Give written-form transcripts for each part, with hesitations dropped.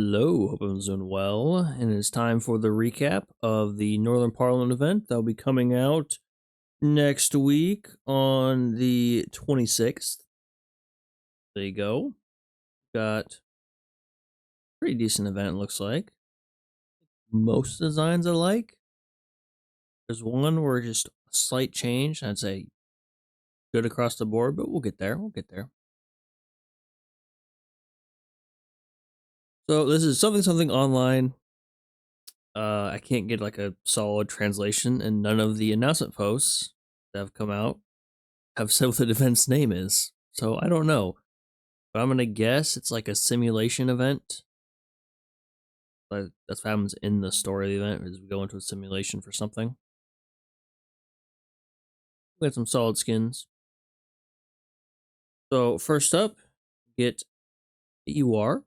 Hello, hope everyone's doing well, and it's time for the recap of the Northern Parliament event that'll be coming out next week on the 26th. There you go. Got pretty decent event, it looks like. Most designs I like. There's one where just a slight change, I'd say good across the board, but we'll get there. So this is something online. I can't get like a solid translation, and none of the announcement posts that have come out have said what the event's name is. So I don't know. But I'm gonna guess it's like a simulation event. But that's what happens in the story of the event, is we go into a simulation for something. We got some solid skins. So first up, get UR,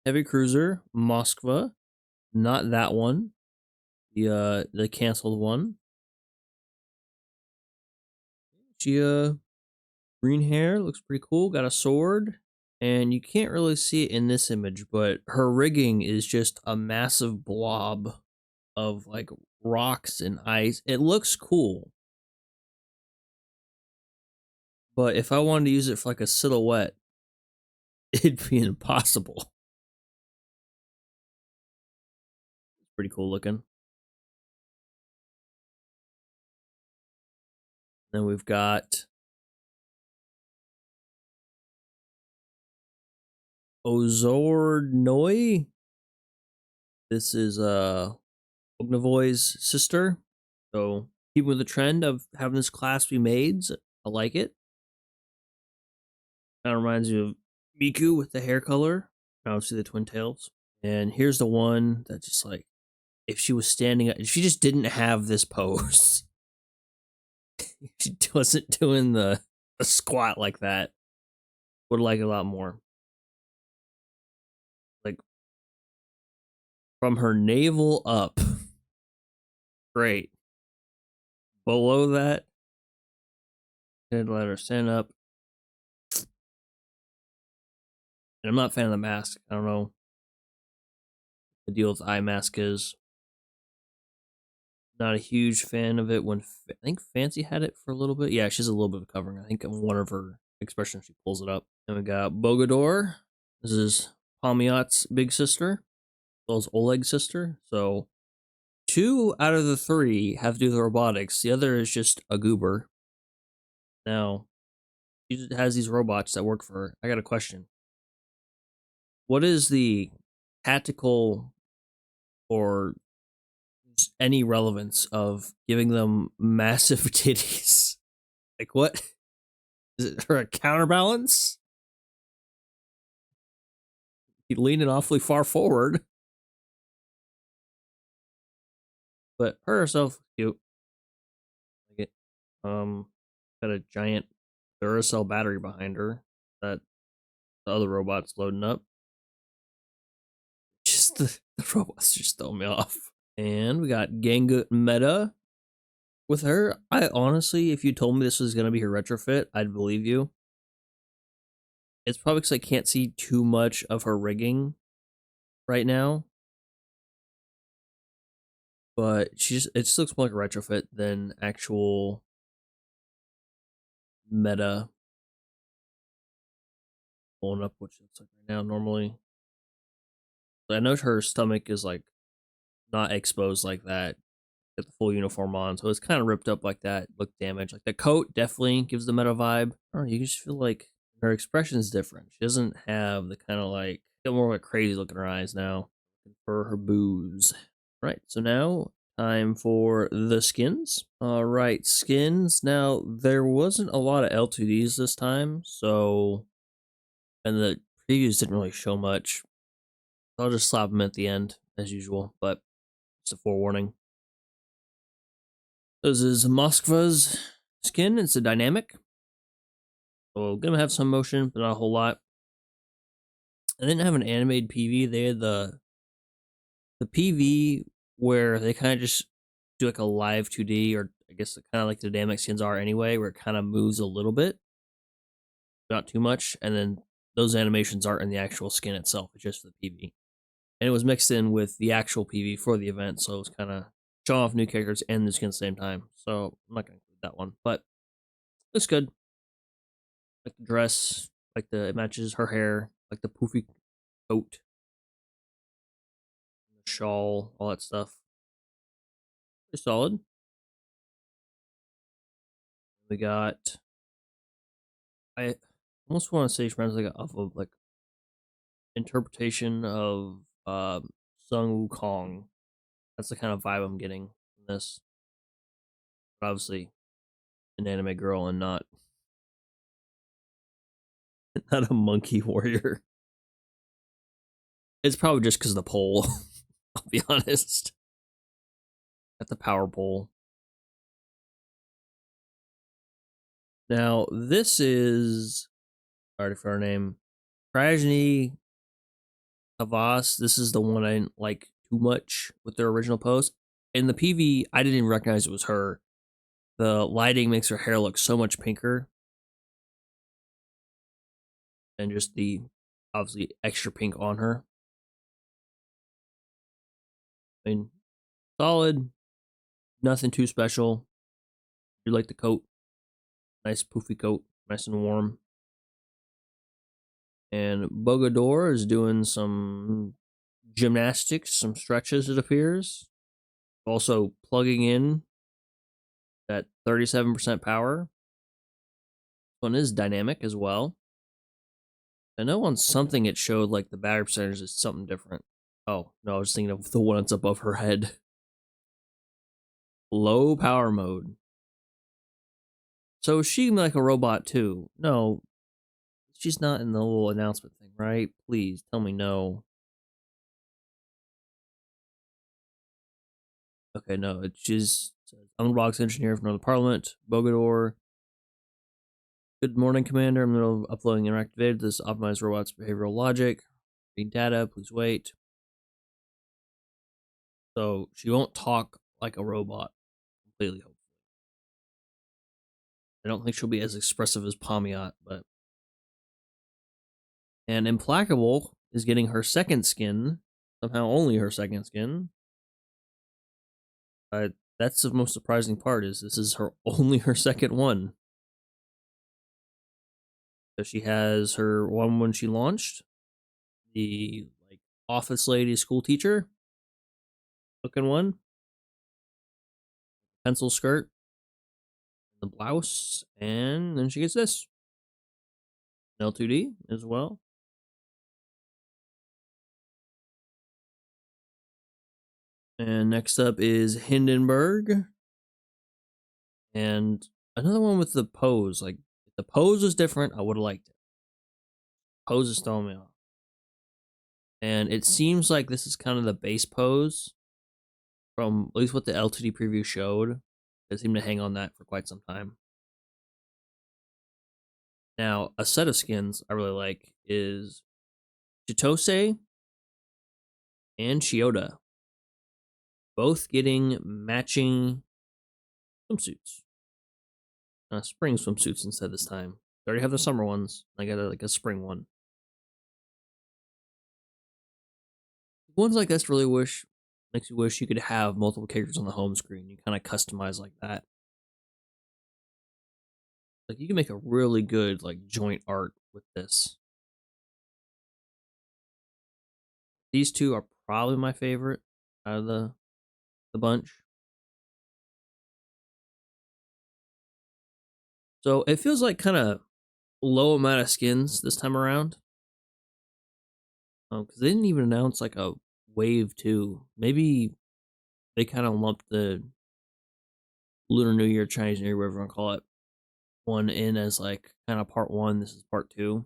Heavy Cruiser, Moskva, not that one. The canceled one. She green hair, looks pretty cool, got a sword. And you can't really see it in this image, but her rigging is just a massive blob of like rocks and ice. It looks cool. But if I wanted to use it for like a silhouette, it'd be impossible. It's pretty cool looking. Then we've got Azur Noi. This is Ognavoy's sister. So keep with the trend of having this class be maids. I like it. Kind of reminds me of Miku with the hair color. Obviously the twin tails. And here's the one that just like, if she was standing up, if she just didn't have this pose, she wasn't doing the squat like that, would like it a lot more. Like from her navel up, great. Below that, and let her stand up. And I'm not a fan of the mask. I don't know what the deal with the eye mask is. Not a huge fan of it. When I think Fancy had it for a little bit. Yeah, she's a little bit of covering. I think one of her expressions she pulls it up. And we got Bogador. This is Palmiot's big sister, as well as Oleg's sister. So 2 out of the 3 have to do with robotics. The other is just a goober. Now, she has these robots that work for her. I got a question. What is the tactical or any relevance of giving them massive titties? Like, what? Is it for a counterbalance? He's leaning awfully far forward. But her herself, cute. Like it. Got a giant Duracell battery behind her that the other robot's loading up. Just the robots just throw me off. And we got Gangut Meta with her. I honestly, if you told me this was going to be her retrofit, I'd believe you. It's probably because I can't see too much of her rigging right now. But it just looks more like a retrofit than actual meta. Pulling up what she looks like right now normally. But I know her stomach is like not exposed like that. Got the full uniform on, so it's kind of ripped up like that. Look damaged. Like the coat definitely gives the meta vibe. I don't know, you just feel like her expression is different. She doesn't have the kind of like, got more like crazy look in her eyes now. For her boobs. Right, so now time for the skins. All right, skins. Now there wasn't a lot of L2Ds this time, so, and the previews didn't really show much. I'll just slap them at the end as usual, but just a forewarning. This is Moskva's skin. It's a dynamic, so gonna have some motion, but not a whole lot. I didn't have an animated PV. They had the PV where they kind of just do like a live 2D, or I guess kind of like the dynamic skins are anyway, where it kind of moves a little bit, not too much, and then those animations aren't in the actual skin itself. It's just for the PV. And it was mixed in with the actual PV for the event, so it was kind of showing off new characters and the skin at the same time. So I'm not gonna include that one, but it's good. Like the dress, like it matches her hair, like the poofy coat, the shawl, all that stuff. Pretty solid. We got. I almost want to say friends like of like interpretation of Sun Wukong. That's the kind of vibe I'm getting from this. But obviously, an anime girl and not not a monkey warrior. It's probably just because of the pole. I'll be honest. At the power pole. Now this is sorry for our name. Prajni Havas. This is the one I didn't like too much with their original post. In the PV, I didn't even recognize it was her. The lighting makes her hair look so much pinker. And just the obviously extra pink on her. I mean, solid, nothing too special. You like the coat, nice poofy coat, nice and warm. And Bogador is doing some gymnastics, some stretches, it appears. Also plugging in that 37% power. This one is dynamic as well. I know on something it showed like the battery percentage is something different. Oh, no, I was thinking of the one that's above her head. Low power mode. So is she like a robot too? No, she's not in the little announcement thing, right? Please tell me no. Okay, no, it's just unbox engineer from another parliament, Bogador. Good morning, Commander. I'm in the middle of uploading interactive data. This optimized robot's behavioral logic. Read data, please wait. So she won't talk like a robot completely, hopefully. I don't think she'll be as expressive as Pomiot, but. And Implacable is getting her second skin. Somehow only her second skin. That's the most surprising part is this is her only her second one. So she has her one when she launched, the like office lady school teacher looking one, pencil skirt, the blouse, and then she gets this L2D as well. And next up is Hindenburg, and another one with the pose. Like if the pose was different, I would have liked it. Pose is throwing me off, and it seems like this is kind of the base pose from at least what the L2D preview showed. They seem to hang on that for quite some time. Now, a set of skins I really like is Chitose and Chiyoda, both getting matching swimsuits. Spring swimsuits instead this time. They already have the summer ones. I got like a spring one. Ones like this really makes you wish you could have multiple characters on the home screen. You kind of customize like that. Like you can make a really good like joint art with this. These two are probably my favorite out of the bunch. So it feels like kind of low amount of skins this time around. Because they didn't even announce like a wave 2. Maybe they kind of lumped the Lunar New Year, Chinese New Year, whatever you want to call it, one in as like kind of part 1. This is part 2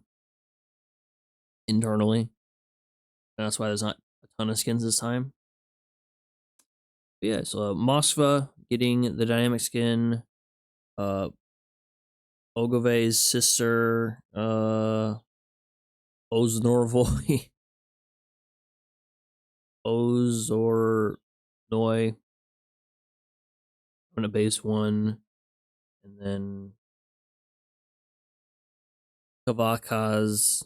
internally. And that's why there's not a ton of skins this time. But yeah, so Moskva getting the dynamic skin. Ogove's sister, Oznorvoy. Ozor Noi. I'm gonna base 1. And then Kavakaz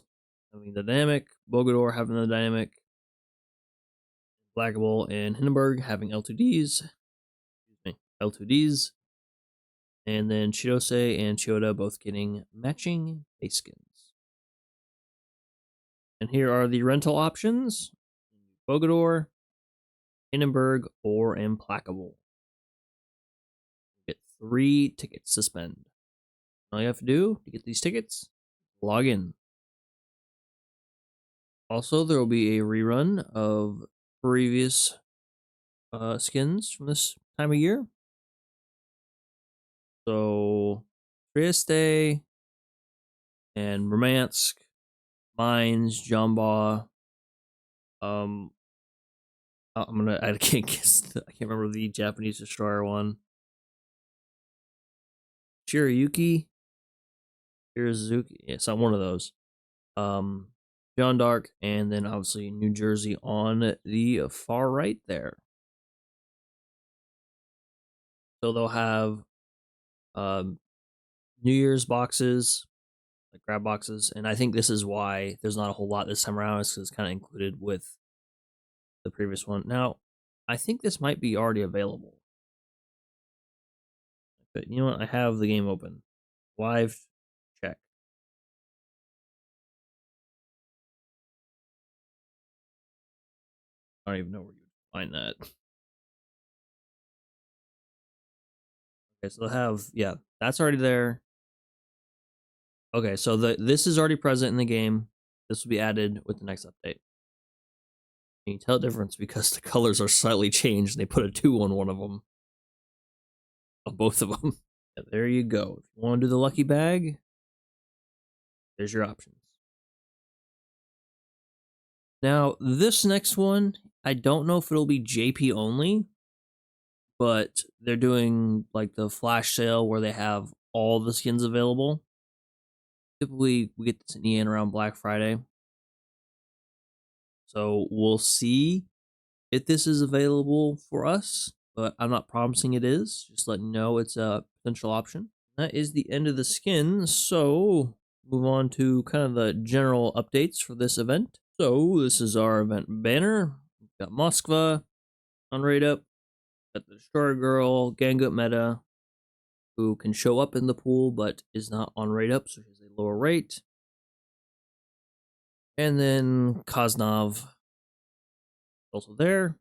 having the dynamic, Bogador having the dynamic, Blackable and Hindenburg having L2Ds, L2Ds, and then Chidose and Chiyoda both getting matching base skins. And here are the rental options: Bogador, Hindenburg, or Implacable. Get 3 tickets to spend. All you have to do to get these tickets, log in. Also, there will be a rerun of previous skins from this time of year. So, Trieste and Murmansk, Mines, Jamba. I can't guess. I can't remember the Japanese destroyer one. Shirayuki, Shirazuki. Yeah, it's not one of those. John Dark, and then obviously New Jersey on the far right there. So they'll have New Year's boxes, like grab boxes, and I think this is why there's not a whole lot this time around, is because it's kind of included with the previous one. Now, I think this might be already available. But you know what? I have the game open. Live check. I don't even know where you would find that. Okay, so they'll have, yeah, that's already there. Okay, so this is already present in the game. This will be added with the next update. You can tell the difference because the colors are slightly changed. They put a 2 on one of them. On both of them. Yeah, there you go. If you want to do the lucky bag, there's your options. Now, this next one, I don't know if it'll be JP only, but they're doing like the flash sale where they have all the skins available. Typically, we get this in EN around Black Friday. So we'll see if this is available for us, but I'm not promising it is. Just letting you know it's a potential option. That is the end of the skin, so move on to kind of the general updates for this event. So this is our event banner. We've got Moskva on raid up, got the Destroyer Girl, Gangut Meta, who can show up in the pool but is not on raid up, so she has a lower rate. And then Koznov also there.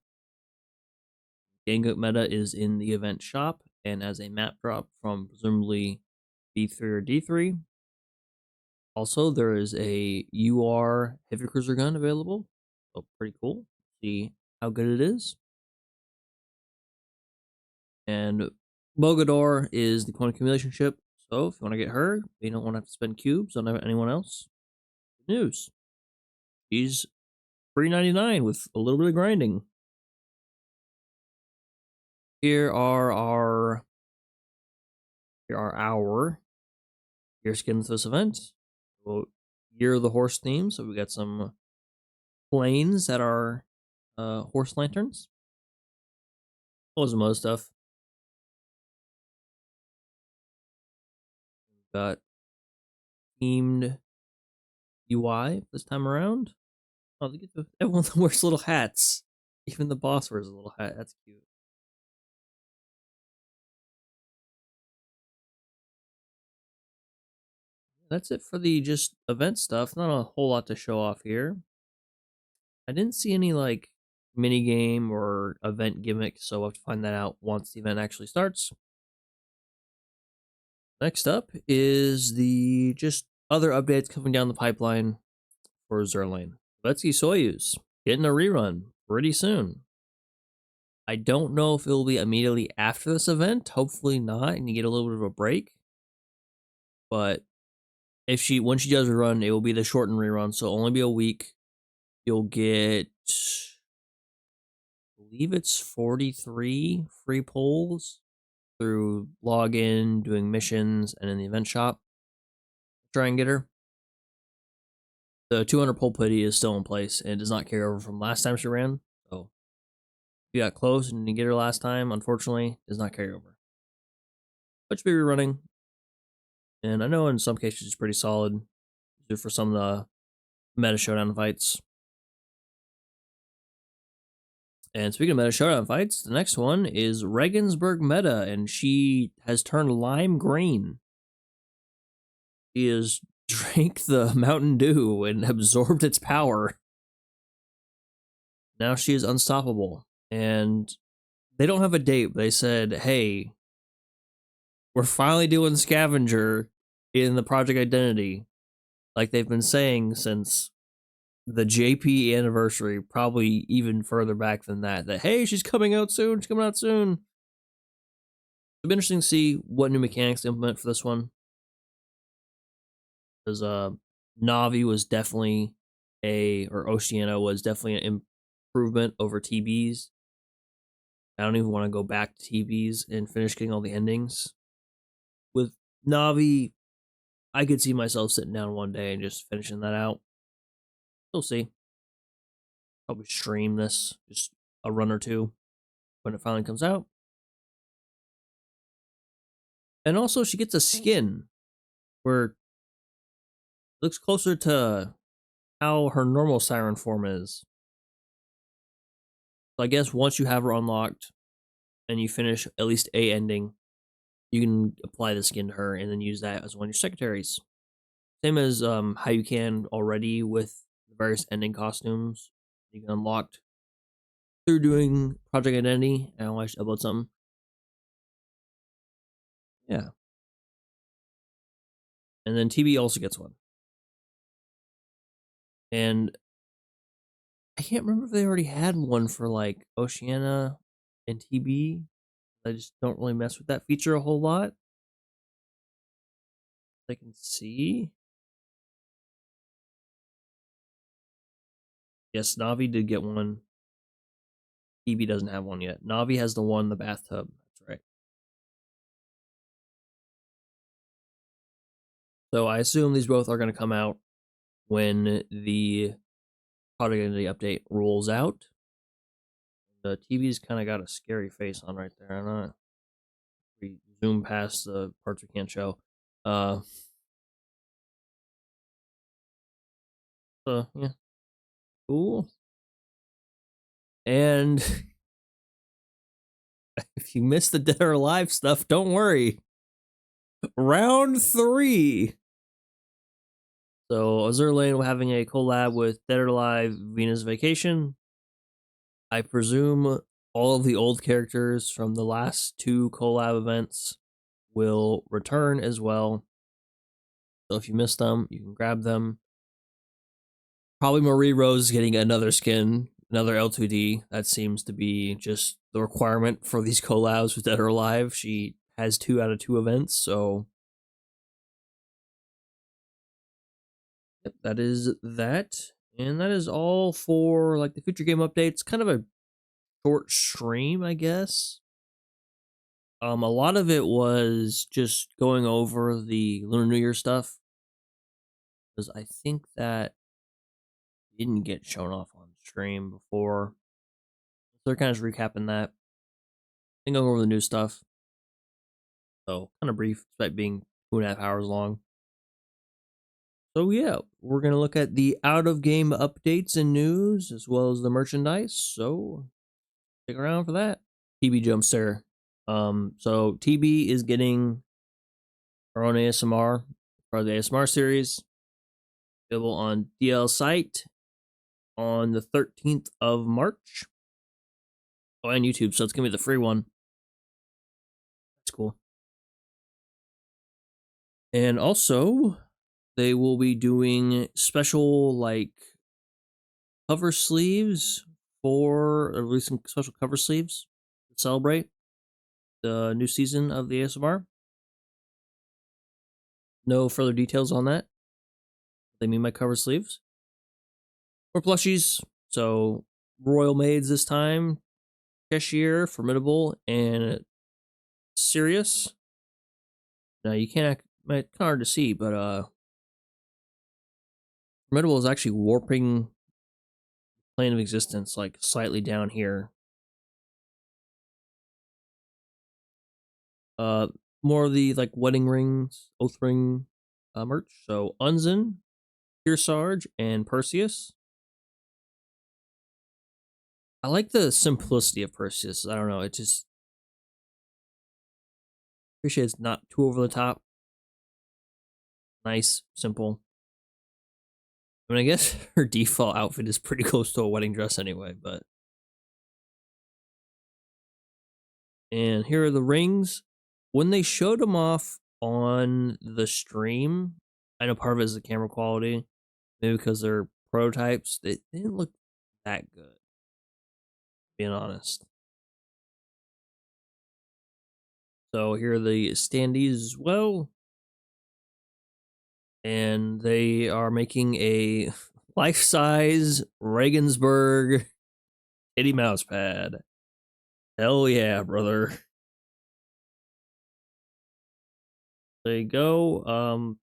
Gangut Meta is in the event shop and as a map drop from presumably B3 or D3. Also, there is a UR heavy cruiser gun available. So pretty cool. See how good it is. And Bogador is the coin accumulation ship. So if you want to get her, you don't want to have to spend cubes on anyone else. Good news. She's $3.99 with a little bit of grinding. Here are our gear skins for this event. Well, Year of the Horse theme. So we got some planes that are horse lanterns. All some other stuff. We've got themed UI this time around. Oh, they get everyone wears little hats. Even the boss wears a little hat. That's cute. That's it for the just event stuff. Not a whole lot to show off here. I didn't see any like mini game or event gimmick, so we'll have to find that out once the event actually starts. Next up is the just other updates coming down the pipeline for Zerlane. Betsy Soyuz getting a rerun pretty soon. I don't know if it'll be immediately after this event. Hopefully not, and you get a little bit of a break. But if when she does a run, it will be the shortened rerun, so it'll only be a week. You'll get, I believe it's 43 free pulls through login, doing missions, and in the event shop. Try and get her. The 200 pull pity is still in place and does not carry over from last time she ran. So if you got close and you get her last time, unfortunately, does not carry over. But she'll be rerunning. And I know in some cases it's pretty solid for some of the meta showdown fights. And speaking of meta showdown fights, the next one is Regensburg meta, and she has turned lime green. She has drank the Mountain Dew and absorbed its power. Now she is unstoppable. And they don't have a date. They said, hey, we're finally doing Scavenger in the Project Identity. Like they've been saying since the JP anniversary, probably even further back than that. That hey, she's coming out soon. She's coming out soon. It'll be interesting to see what new mechanics to implement for this one. Because Navi was definitely or Oceania was definitely an improvement over TBs. I don't even want to go back to TBs and finish getting all the endings. With Navi, I could see myself sitting down one day and just finishing that out. We'll see. Probably stream this, just a run or two when it finally comes out. And also, she gets a skin where it looks closer to how her normal Siren form is. So I guess once you have her unlocked and you finish at least a ending, you can apply the skin to her and then use that as one of your secretaries. Same as how you can already with the various ending costumes you can unlock through doing Project Identity. I want to upload something. Yeah. And then TB also gets one. And I can't remember if they already had one for like Oceania and TB. I just don't really mess with that feature a whole lot. I can see. Yes, Navi did get one. TB doesn't have one yet. Navi has the one in the bathtub. That's right. So I assume these both are going to come out when the Product Identity update rolls out. The TV's kind of got a scary face on right there. I don't know. We zoom past the parts we can't show. So yeah, cool. And if you missed the Dead or Alive stuff, don't worry. Round 3. So Azur Lane having a collab with Dead or Alive Venus Vacation. I presume all of the old characters from the last 2 collab events will return as well. So if you missed them, you can grab them. Probably Marie Rose getting another skin, another L2D. That seems to be just the requirement for these collabs with Dead or Alive. She has 2 out of 2 events, so yep, that is that. And that is all for like the future game updates. Kind of a short stream, I guess. A lot of it was just going over the Lunar New Year stuff. Because I think that didn't get shown off on stream before. So they're kind of just recapping that. And going over the new stuff. So kind of brief, despite being 2.5 hours long. So yeah, we're gonna look at the out of game updates and news as well as the merchandise. So stick around for that. TB Jumpster. So TB is getting her own ASMR for the ASMR series. Available on DL site on the 13th of March. Oh, and YouTube, so it's gonna be the free one. That's cool. And also, they will be doing special like cover sleeves or releasing special cover sleeves to celebrate the new season of the ASMR. No further details on that. They mean by cover sleeves. Or plushies. So Royal Maids this time. Cashier, Formidable, and Sirius. Now you can't, it's kind of hard to see, but Formidable is actually warping plane of existence like slightly down here. More of the like wedding rings, oath ring merch. So Unzen, Kearsarge and Perseus. I like the simplicity of Perseus. I don't know. It just appreciate it's not too over the top. Nice, simple. I mean, I guess her default outfit is pretty close to a wedding dress anyway, but. And here are the rings. When they showed them off on the stream, I know part of it is the camera quality, maybe because they're prototypes, they didn't look that good, being honest. So here are the standees as well. And they are making a life-size Regensburg Kitty Mouse pad. Hell yeah, brother. There you go.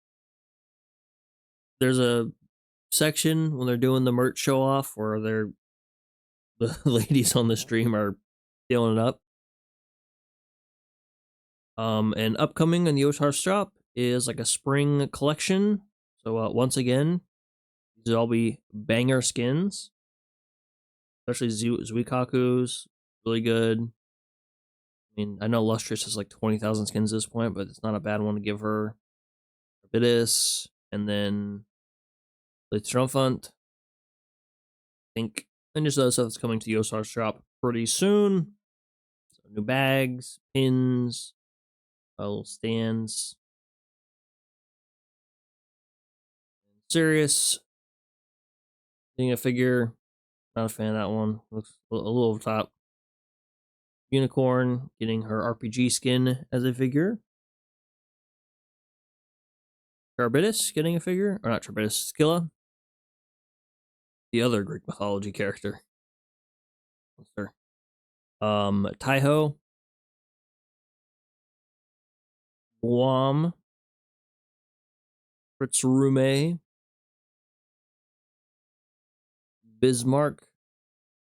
There's a section when they're doing the merch show off where the ladies on the stream are feeling it up. And upcoming in the Otar's shop is like a spring collection. So once again, these will all be banger skins, especially Zuikaku's really good. I mean, I know Lustrous has like 20,000 skins at this point, but it's not a bad one to give her. Bidis, and then the Triumphant. I think, and just other stuff that's coming to Yosar's shop pretty soon. So new bags, pins, little stands. Sirius getting a figure. Not a fan of that one. Looks a little over top. Unicorn getting her RPG skin as a figure. Charbitis getting a figure. Or not Charbitis, Scylla. The other Greek mythology character. Sure. Taiho. Guam. Fritz-Rume. Bismarck.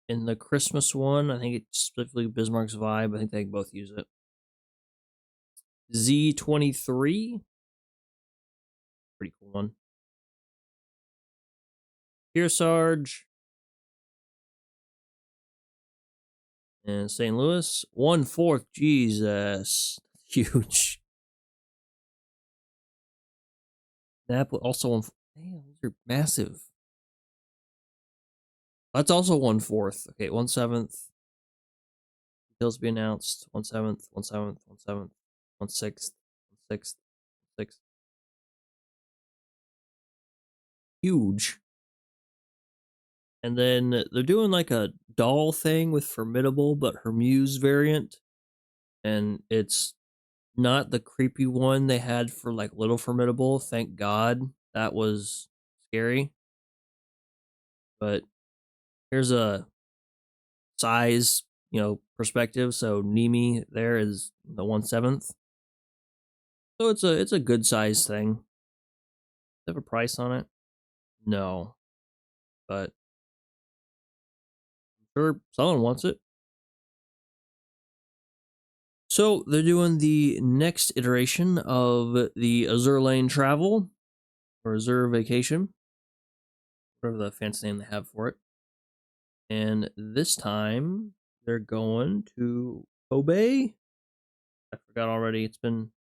In the Christmas one, I think it's specifically Bismarck's vibe. I think they can both use it. Z23. Pretty cool one. Kearsarge. And St. Louis. 1/4. Jesus. Huge. That also one. Damn, these are massive. That's also 1/4. Okay, 1/7. Details to be announced. 1/7. 1/7. 1/7. 1/6. 1/6. 1/6. Huge. And then they're doing like a doll thing with Formidable, but her Muse variant. And it's not the creepy one they had for like Little Formidable. Thank God. That was scary. But here's a size, perspective. So Nimi there is the 1/7. So it's a good size thing. Do you have a price on it? No. But I'm sure someone wants it. So they're doing the next iteration of the Azur Lane Travel or Azur Vacation, whatever the fancy name they have for it. And this time they're going to Kobe. I forgot already. It's been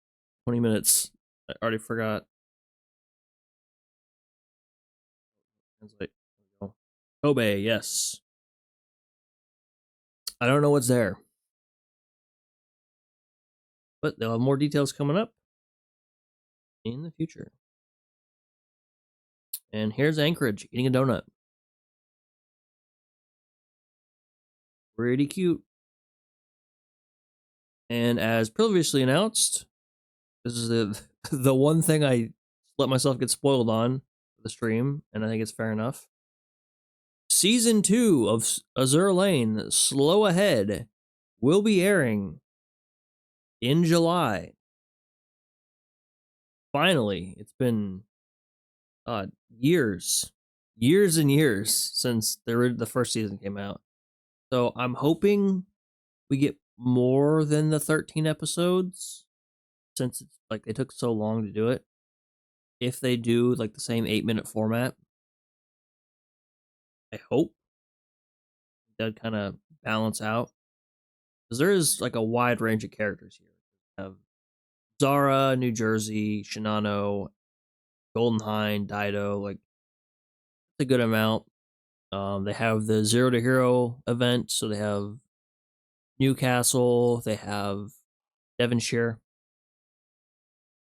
20 minutes. I already forgot. Kobe, yes. I don't know what's there. But they'll have more details coming up in the future. And here's Anchorage eating a donut. Pretty cute. And as previously announced, this is the one thing I let myself get spoiled on for the stream, and I think it's fair enough. Season 2 of Azur Lane, Slow Ahead, will be airing in July. Finally, it's been years and years since the first season came out. So I'm hoping we get more than the 13 episodes, since it's like they took so long to do it. If they do like the same 8-minute format, I hope that kind of balance out because there is like a wide range of characters here. We have Zara, New Jersey, Shinano, Golden Hind, Dido, like a good amount. They have the Zero to Hero event, so they have Newcastle, they have Devonshire,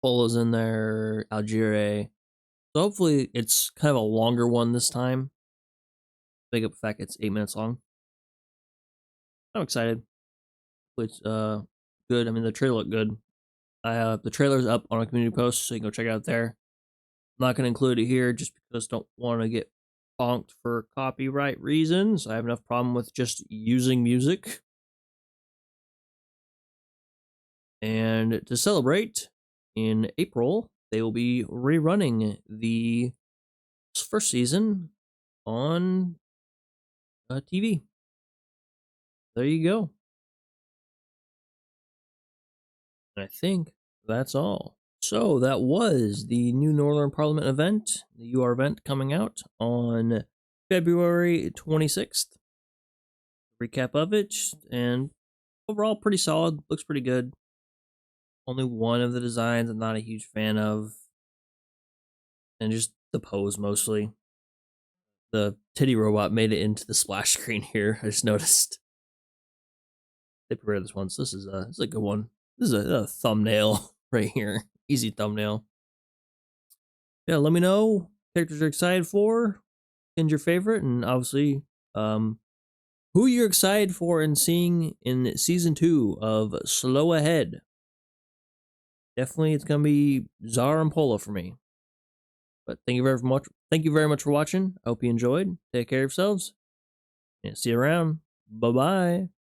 Polo's in there, Algeria. So hopefully it's kind of a longer one this time. Make up the fact it's 8 minutes long. I'm excited. It's good. I mean the trailer looked good. The trailer's up on a community post, so you can go check it out there. I'm not gonna include it here just because I don't want to get bonked for copyright reasons. I have enough problem with just using music. And to celebrate, in April, they will be rerunning the first season on TV. There you go. And I think that's all. So that was the new Northern Parliament event, the UR event coming out on February 26th. Recap of it, and overall pretty solid, looks pretty good. Only one of the designs I'm not a huge fan of, and just the pose mostly. The titty robot made it into the splash screen here. I just noticed. They prepared this one, so this is a good one. This is a thumbnail right here. Easy thumbnail. Yeah, let me know characters you're excited for, and your favorite, and obviously, who you're excited for and seeing in season 2 of Slow Ahead. Definitely, it's gonna be Zara and Polo for me. But thank you very much. Thank you very much for watching. I hope you enjoyed. Take care of yourselves. And see you around. Bye bye.